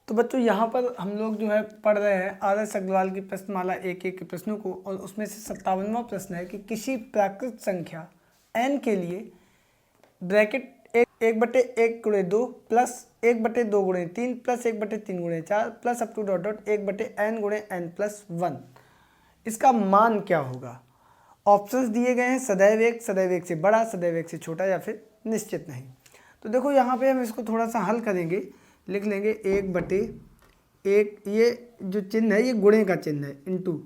तो बच्चों यहाँ पर हम लोग जो है पढ़ रहे हैं आदर्श अग्रवाल की प्रश्नमाला एक के प्रश्नों को, और उसमें से 57वां प्रश्न है कि किसी प्राकृत संख्या n के लिए bracket 1/1 × 2 plus 1/2 × 3 plus 1/3 × 4 plus up to dot dot 1/n × n+1 इसका मान क्या होगा। ऑप्शंस दिए गए हैं सदैव एक से बड़ा, सदैव एक से छोटा, या फिर निश्चित नहीं। तो देखो यहाँ पे हम इसको थोड़ा सा हल करेंगे, लिख लेंगे 1/1, ये जो चिन्ह है ये गुणे का चिन्ह है, into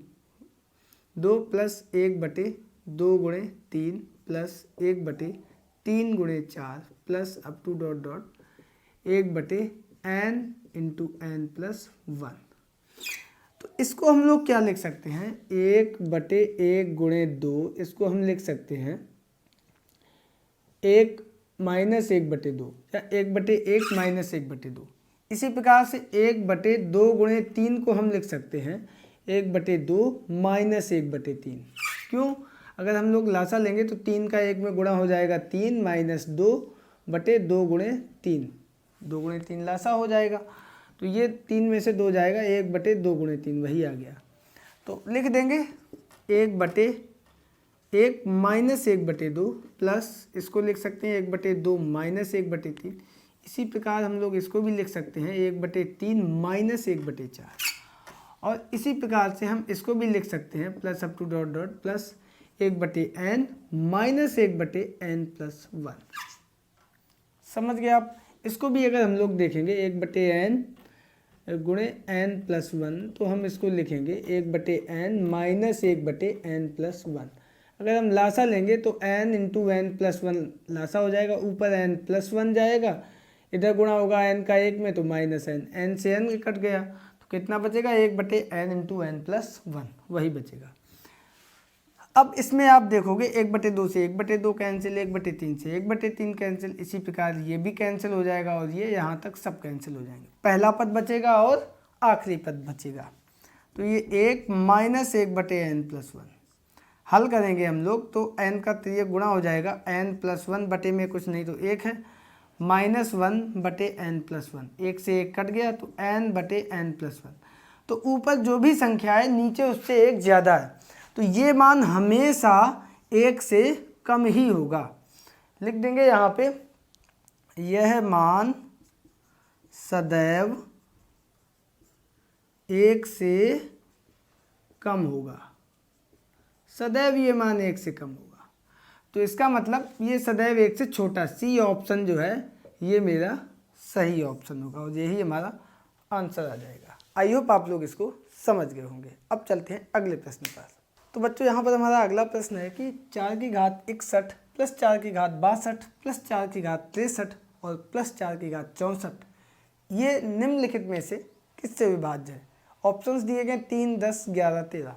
2 plus 1/2 × 3 plus 1/3 × 4 plus up to dot dot 1/n × n+1। तो इसको हम लोग क्या लिख सकते हैं, 1/1 × 2, इसको हम लिख सकते हैं 1 - 1/2 या 1/1 - 1/2। इसी प्रकार से 1/2 × 3 को हम लिख सकते हैं 1/2 - 1/3। क्यों, अगर हम लोग लासा लेंगे तो 3 का 1 में गुणा हो जाएगा 3 - 2/2 × 3, 2 × 3 लासा हो जाएगा। तो ये 3 में से 2 जाएगा, 1/2 × 3 वही आ गया। तो लिख देंगे 1/1 - 1/2 प्लस इसको लिख सकते हैं 1/2 - 1/3। इसी प्रकार हम लोग इसको भी लिख सकते हैं 1/3 - 1/4, और इसी प्रकार से हम इसको भी लिख सकते हैं plus up to dot dot plus 1/n - 1/n+1। समझ गए आप। इसको भी अगर हम लोग देखेंगे 1/n × n+1, तो हम इसको लिखेंगे 1/n - 1/n+1। अगर हम लासा लेंगे तो n × n+1 लासा हो जाएगा, ऊपर n+1 जाएगा, इधर गुणा होगा n का 1 में तो -n से n कट गया, तो कितना बचेगा 1/n × n+1 वही बचेगा। अब इसमें आप देखोगे 1/2 से 1/2 कैंसिल, 1/3 से 1/3 कैंसिल, इसी प्रकार ये भी कैंसिल हो जाएगा और ये यहाँ तक सब कैंसिल हो जाएंगे। पहला पद बचेगा और आखिरी पद बचेगा। तो ये 1 - 1/n+1 हल करेंगे हम लोग तो n का ये गुणा हो जाएगा, n+1 बटे में कुछ नहीं तो 1 है, -1/n+1, 1 से 1 कट गया तो n/n+1। तो ऊपर जो भी संख्या है नीचे उससे 1 ज़्यादा है, तो ये मान हमेशा 1 से कम ही होगा। लिख देंगे यहाँ पे, यह मान सदैव 1 से कम होगा, सदैव ये मान 1 से कम होगा। तो इसका मतलब ये सदैव 1 से छोटा, सी ऑप्शन जो है ये मेरा सही ऑप्शन होगा और यही हमारा आंसर आ जाएगा। आई होप आप लोग इसको समझ गए होंगे। अब चलते हैं अगले प्रश्न पर। तो बच्चों यहाँ पर हमारा अगला प्रश्न है कि 4 की घात 61 प्लस 4 की घात 62 प्लस 4 की घात 63 और प्लस 4 की घात 64 ये निम्नलिखित में से किससे विभाज्य है। ऑप्शंस दिए गए 3, 10, 11, 13।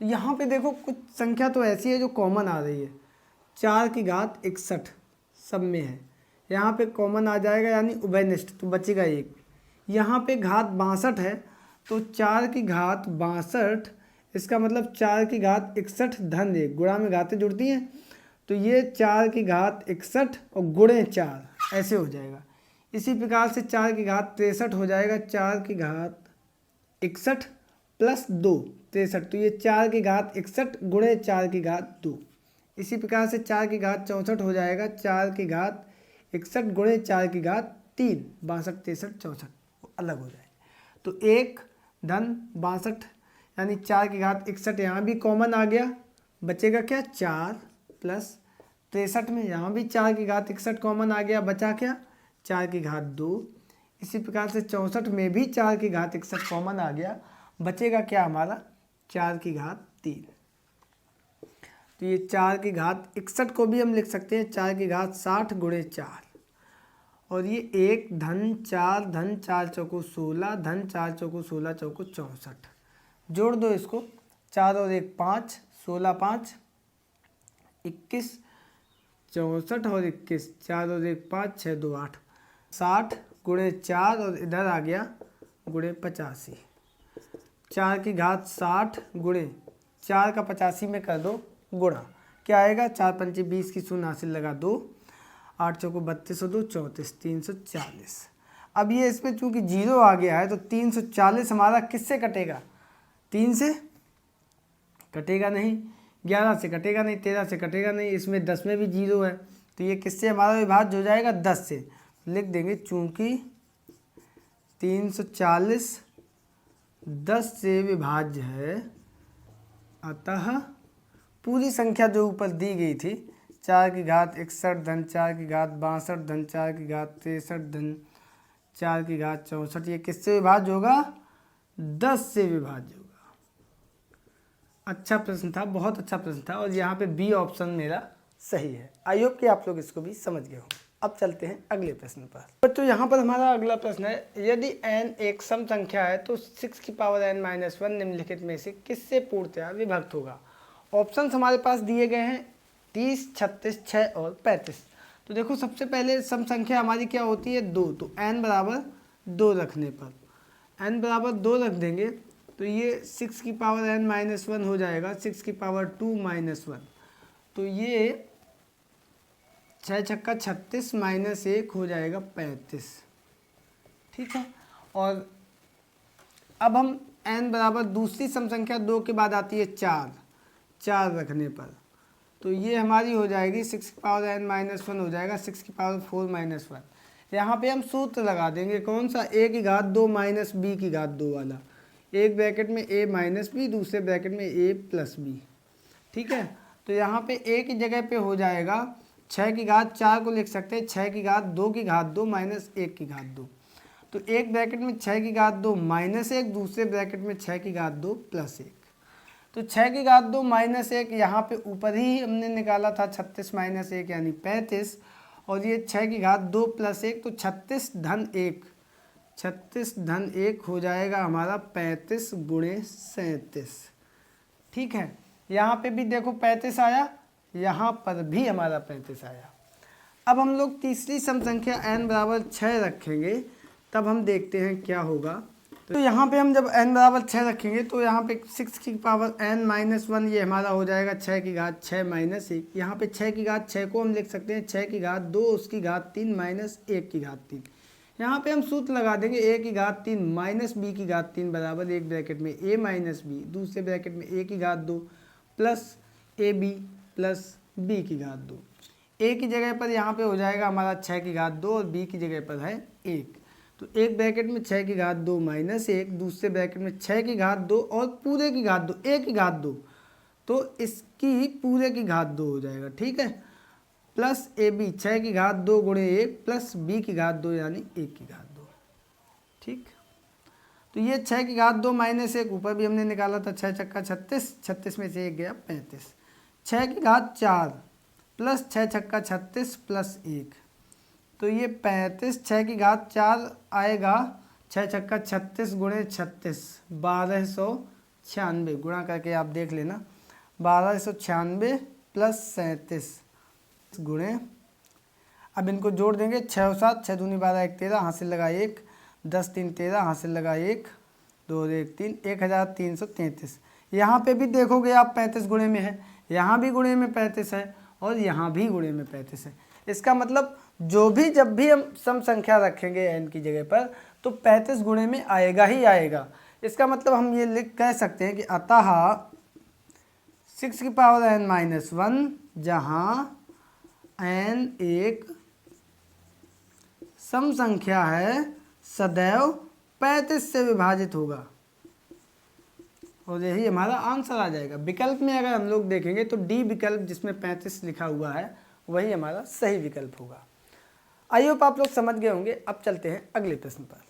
तो यहाँ पे देखो कुछ संख्या तो ऐसी है जो कॉमन आ रही है, 4 की घात 61 सब में है, यहाँ पे कॉमन आ जाएगा यानी उभयनिष्ठ, तो बचेगा 1। यहाँ पे घात 62 है तो 4 की घात 62, इसका मतलब 4 की घात 61 धन 1, गुणा में घातें जुड़ती हैं, तो ये 4 की घात 61 और गुणे 4 ऐसे हो जाएगा। इसी प्रकार से 4 की घात 63 हो जाएगा, 4 की घात 61 प्लस 2 63, तो ये 4 की घात 61 गुणे 4 की घात 2। इसी प्रकार से 4 की घात 64 हो जाएगा, 4 की घात 61 गुणे 4 की घात 3, 62, 63, 64 अलग हो जाएगा। तो 1 धन 62 यानी 4 की घात 61 यहाँ भी कॉमन आ गया, बचेगा क्या 4 प्लस 63 में यहाँ भी 4 की घात 61 कॉमन आ गया, बचा क्या 4 की घात 2। इसी प्रकार से 64 में भी 4 की घात 61 कॉमन आ गया, बचेगा क्या हमारा 4 की घात 3। तो ये 4 की घात 61 को भी हम लिख सकते हैं 4 की घात 60 गुणे 4, और ये 1 धन 4 धन 4 चौको 16 धन 4 चौको 16 चौको 64। जोड़ दो इसको, 4 और 1 5, 16 5 21, 64 और 21, 4 और 1 5, 6 2 8, 60 गुणे 4 और इधर आ गया गुणे 85। 4 की घात 60 गुणे 4 का 85 में कर दो गुणा, क्या आएगा 4 पंचे 20 की शून्य हासिल लगा 2, 8 चौको 32 और 2 34, 340। अब ये इसमें चूंकि 0 आ गया है तो 340 हमारा किससे कटेगा, 3 से कटेगा नहीं, 11 से कटेगा नहीं, 13 से कटेगा नहीं, इसमें 10 में भी 0 है तो ये किससे हमारा विभाज्य हो जाएगा, 10 से। लिख देंगे चूंकि 340 10 से विभाज्य है, अतः पूरी संख्या जो ऊपर दी गई थी 4 की घात 61 धन 4 की घात 62 धन 4 की घात 63 धन 4 की घात 64, ये किससे विभाज्य होगा, 10 से विभाज्य होगा। अच्छा प्रश्न था, बहुत अच्छा प्रश्न था, और यहाँ पे बी ऑप्शन मेरा सही है। आई होप कि आप लोग इसको भी समझ गए हो। अब चलते हैं अगले प्रश्न पर। तो यहाँ पर हमारा अगला प्रश्न है, यदि n एक सम संख्या है तो 6 की पावर n-1 निम्नलिखित में से किससे पूर्णतया विभक्त होगा। ऑप्शंस हमारे पास दिए गए हैं 30, 36, 6 और 35। तो देखो सबसे पहले सम संख्या हमारी क्या होती है, 2, तो n बराबर 2 रखने पर n बराबर 2 रख देंगे तो ये 6 की पावर n-1 हो जाएगा, 6 की पावर 2-1, तो ये 6 छक्का 36 माइनस 1 हो जाएगा 35, ठीक है। और अब हम n बराबर दूसरी सम संख्या 2 के बाद आती है 4 रखने पर, तो ये हमारी हो जाएगी 6 की पावर n-1 हो जाएगा 6 की पावर 4-1। यहाँ पे हम सूत्र लगा देंगे, कौन सा, a की घात 2 माइनस b की घात 2 वाला, एक ब्रैकेट में a माइनस बी, दूसरे ब्रैकेट में a प्लस बी, ठीक है। तो यहाँ पे a की जगह पे हो जाएगा 6 की घात 4 को लिख सकते हैं 6 की घात 2 की घात 2 माइनस 1 की घात 2, तो एक ब्रैकेट में 6 की घात 2 माइनस 1, दूसरे ब्रैकेट में 6 की घात 2 प्लस 1, तो 6 की घात 2 माइनस 1 यहाँ पे ऊपर ही हमने निकाला था 36 माइनस 1 यानी 35, और ये 6 की घात 2 प्लस 1 तो 36 धन 1, 36 धन 1 हो जाएगा हमारा 35 गुणे 37, ठीक है। यहाँ पे भी देखो 35 आया, यहाँ पर भी हमारा 35 आया। अब हम लोग तीसरी सम संख्या n बराबर 6 रखेंगे, तब हम देखते हैं क्या होगा। तो यहाँ पे हम जब n बराबर 6 रखेंगे तो यहाँ पे 6 की पावर n-1 ये हमारा हो जाएगा 6 की घात 6 माइनस 1, यहाँ पे 6 की घात 6 को हम लिख सकते हैं 6 की घात 2 उसकी घात 3 माइनस 1 की घात 3। यहाँ पे हम सूत्र लगा देंगे a की घात 3 माइनस b की घात 3 बराबर एक ब्रैकेट में a माइनस b, दूसरे ब्रैकेट में a की घात 2 plus A B plus b की घात 2। a की जगह पर यहाँ पे हो जाएगा हमारा 6 की घात 2 और b की जगह पर है 1, तो एक ब्रैकेट में 6 की घात 2 माइनस 1, दूसरे ब्रैकेट में 6 की घात 2 और पूरे की घात 2, a की घात 2, तो इसकी पूरे की घात 2 हो जाएगा, ठीक है, प्लस ए बी 6 की घात 2 गुणे 1 प्लस b की घात 2 यानी 1 की घात 2, ठीक। तो ये 6 की घात 2 माइनस 1 ऊपर भी हमने निकाला था, 6 छक्का 36, 36 में से 1 गया 35, 6 की घात 4 प्लस 6 छक्का 36 प्लस 1, तो ये 35, 6 की घात 4 आएगा 6 छक्का 36 गुणे 36 1296, गुणा करके आप देख लेना, 1296 प्लस 37 गुणे, अब इनको जोड़ देंगे 6 और 7, 6 दूनी 12 1 13, हासिल लगा 1, 10 3 13, हासिल लगा 1 2 1 3, 1333। यहाँ पे भी देखोगे आप 35 गुणे में है, यहाँ भी गुणे में 35 है और यहाँ भी गुणे में 35 है। इसका मतलब जो भी जब भी हम सम संख्या रखेंगे n की जगह पर तो 35 गुणे में आएगा ही आएगा। इसका मतलब हम ये लिख कह सकते हैं कि अतः 6 की पावर n-1 जहाँ n एक सम संख्या है सदैव 35 से विभाजित होगा, और यही हमारा आंसर आ जाएगा। विकल्प में अगर हम लोग देखेंगे तो डी विकल्प जिसमें 35 लिखा हुआ है वही हमारा सही विकल्प होगा। आई होप आप लोग समझ गए होंगे। अब चलते हैं अगले प्रश्न पर।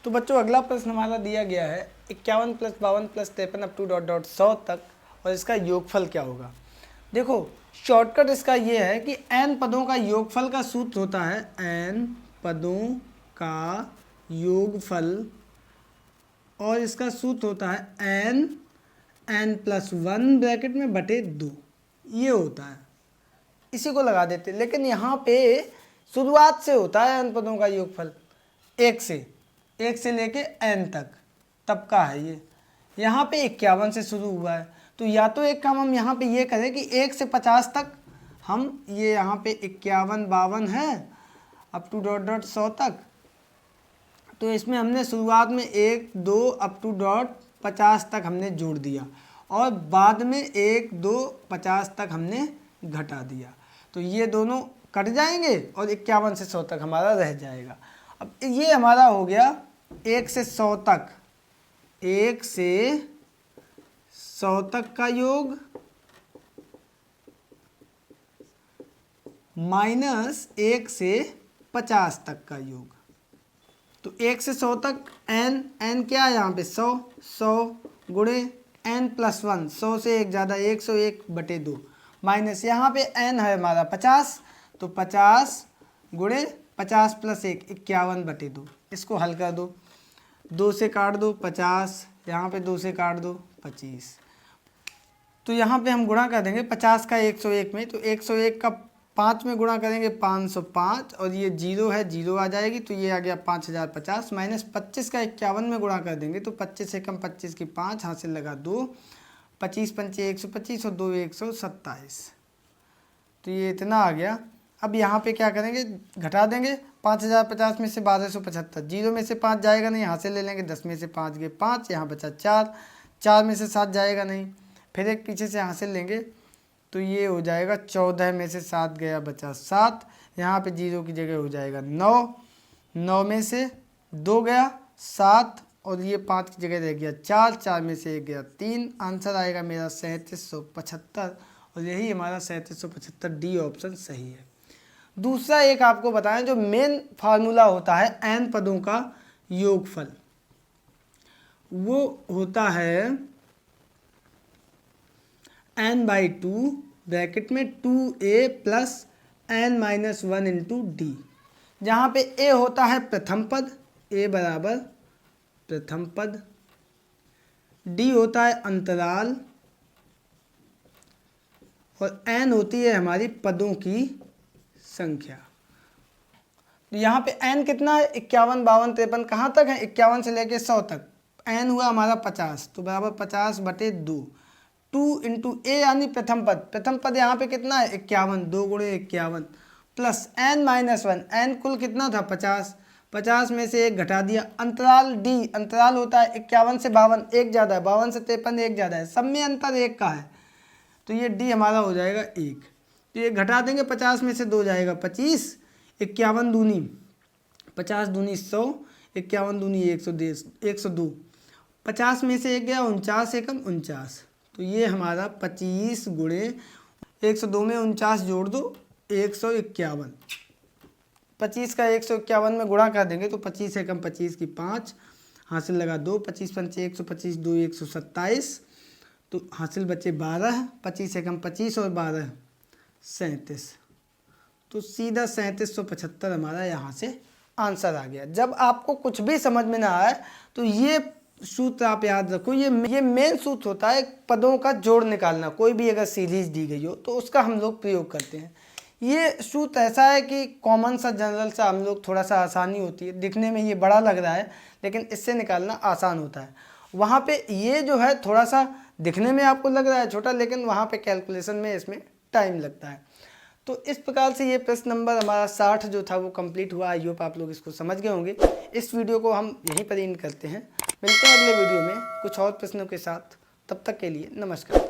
तो बच्चों अगला प्रश्न हमारा दिया गया है 51 + 52 + 53 अप टू ... 100 तक, और इसका योगफल क्या होगा। देखो शॉर्टकट इसका ये है कि n पदों का योगफल का सूत्र होता है n पदों का योगफल, और इसका सूत्र होता है n+1 ब्रैकेट में बटे 2, ये होता है, इसी को लगा देते। लेकिन यहाँ पे शुरुआत से होता है n पदों का योगफल 1 से लेके n तक, तब का है ये। यहाँ पे 51 से शुरू हुआ है, तो या तो एक काम हम यहाँ पे ये करें कि 1 से 50 तक हम ये यहाँ पे 51 52 है अप टू ... 100 तक, तो इसमें हमने शुरुआत में 1 2 अप टू डॉट 50 तक हमने जोड़ दिया और बाद में 1 2 50 तक हमने घटा दिया। तो ये दोनों कट जाएंगे और 51 से 100 तक हमारा रह जाएगा। अब ये हमारा हो गया 1 से 100 तक, 1 से 100 तक का योग माइनस 1 से 50 तक का योग। तो 1 से 100 तक n क्या है यहाँ पे 100 गुणे n प्लस 1, 100 से 1 ज़्यादा 101/2 माइनस यहाँ पे n है हमारा 50, तो 50 गुणे 50 प्लस 1 51/2। इसको हल कर दो, 2 से काट दो 50, यहाँ पे 2 से काट दो 25। तो यहाँ पे हम गुणा कर देंगे 50 का 101 में, तो 101 का 5 में गुणा करेंगे 505 और ये 0 है 0 आ जाएगी, तो ये आ गया 5050 माइनस 25 का 51 में गुणा कर देंगे तो 25 से कम 25 की 5 हासिल लगा 2, 25 पंचे 125 और 2 127, तो ये इतना आ गया। अब यहाँ पे क्या करेंगे, घटा देंगे 5050 में से 1275, 0 में से 5 जाएगा नहीं, यहाँ से ले लेंगे 10 में से 5 गए 5, यहाँ बचा 4, 4 में से 7 जाएगा नहीं, फिर एक पीछे से हासिल लेंगे तो ये हो जाएगा 14 में से 7 गया बचा 7, यहाँ पे 0 की जगह हो जाएगा 9, 9 में से 2 गया 7 और ये 5 की जगह रह गया 4, 4 में से 1 गया 3, आंसर आएगा मेरा 3775 और यही हमारा 3775 डी ऑप्शन सही है। दूसरा एक आपको बताएं जो मेन फार्मूला होता है n पदों का योगफल, वो होता है n/2 ब्रैकेट में 2a plus n-1 into D, जहाँ पे a होता है प्रथम पद, a बराबर प्रथम पद, d होता है अंतराल और n होती है हमारी पदों की संख्या। तो यहाँ पे n कितना है 51 52 53, कहाँ तक है 51 से लेके 100 तक, n हुआ हमारा 50, तो बराबर 50/2, 2 इंटू ए यानी प्रथम पद, प्रथम पद यहाँ पे कितना है 51, 2 गुणे 51 प्लस n-1, n कुल कितना था 50, 50 में से 1 घटा दिया, अंतराल d, अंतराल होता है 51 से 52, 1 ज़्यादा है, 52 से 53 1 ज़्यादा है, सब में अंतर 1 का है, तो ये d हमारा हो जाएगा 1। तो ये घटा देंगे 50 में से 2 जाएगा 25, 51 दूनी 50 दूनी 100, 51 दूनी 102, 50 में से 1 गया 49 एकम 49, तो ये हमारा 25 गुणे 102 में 49 जोड़ दो 151, 25 का 151 में गुणा कर देंगे तो 25 एकम 25 की 5 हासिल लगा 2, 25 पंचे 125, 2 127, तो हासिल बचे 12, 25 एकम 25 और 12 37, तो सीधा 3775 हमारा यहाँ से आंसर आ गया। जब आपको कुछ भी समझ में ना आए तो ये सूत्र आप याद रखो, ये मेन सूत्र होता है पदों का जोड़ निकालना, कोई भी अगर सीरीज दी गई हो तो उसका हम लोग प्रयोग करते हैं। ये सूत्र ऐसा है कि कॉमन सा जनरल सा हम लोग थोड़ा सा आसानी होती है, दिखने में ये बड़ा लग रहा है लेकिन इससे निकालना आसान होता है। वहाँ पे ये जो है थोड़ा सा दिखने में आपको लग रहा है छोटा, लेकिन वहाँ पे कैलकुलेशन में इसमें टाइम लगता है। तो इस प्रकार से ये प्रश्न नंबर हमारा 60 जो था वो कंप्लीट हुआ। आई होप आप लोग इसको समझ गए होंगे। इस वीडियो को हम यहीं पर एंड करते हैं, मिलते हैं अगले वीडियो में कुछ और प्रश्नों के साथ। तब तक के लिए नमस्कार।